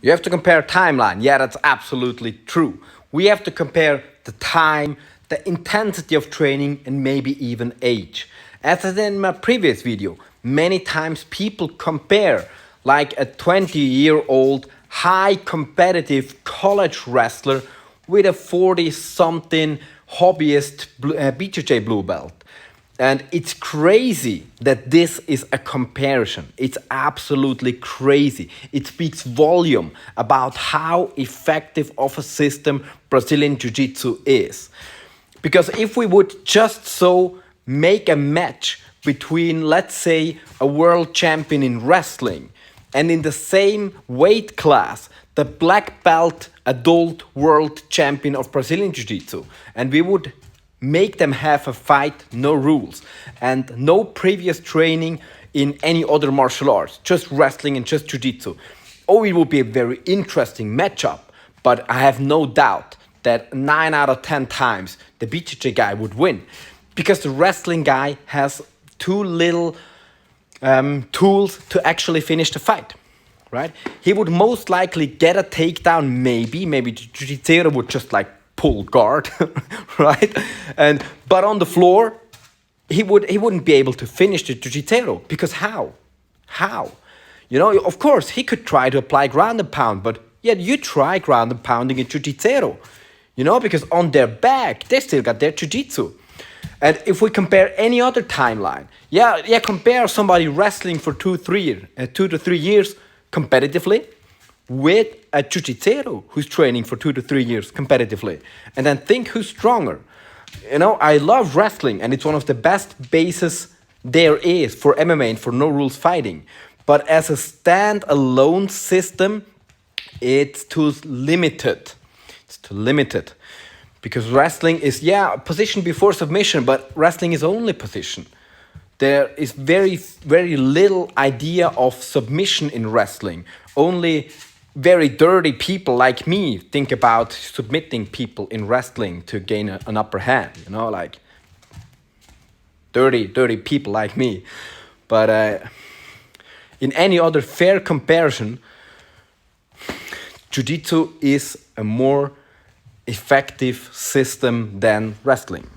You have to compare timeline. Yeah, that's absolutely true. We have to compare the time, the intensity of training, and maybe even age. As I said in my previous video, many times people compare like a 20-year-old high competitive college wrestler with a 40-something hobbyist BJJ blue belt. And it's crazy that this is a comparison. It's absolutely crazy. It speaks volume about how effective of a system Brazilian Jiu-Jitsu is. Because if we would just so make a match between, let's say, a world champion in wrestling and in the same weight class, the black belt adult world champion of Brazilian Jiu-Jitsu, and we would make them have a fight, no rules, and no previous training in any other martial arts, just wrestling and just jiu-jitsu. Oh, it would be a very interesting matchup, but I have no doubt that 9 out of 10 times the BJJ guy would win, because the wrestling guy has too little tools to actually finish the fight, right? He would most likely get a takedown, maybe jiu-jitsu would just like pull guard, right? But on the floor, he wouldn't be able to finish the jiu-jitsu, because how? You know, of course, he could try to apply ground and pound, but yeah, you try ground and pounding in jiu-jitsu, you know, because on their back, they still got their jiu-jitsu. And if we compare any other timeline, compare somebody wrestling for 2 to 3 years competitively with a jiu-jitsu who's training for 2 to 3 years competitively, and then think who's stronger. You know, I love wrestling, and it's one of the best bases there is for MMA and for no rules fighting. But as a stand-alone system, it's too limited. It's too limited. Because wrestling is, position before submission, but wrestling is only position. There is very, very little idea of submission in wrestling. Only very dirty people like me think about submitting people in wrestling to gain an upper hand, you know, like dirty people like me. But in any other fair comparison, Jiu-Jitsu is a more effective system than wrestling.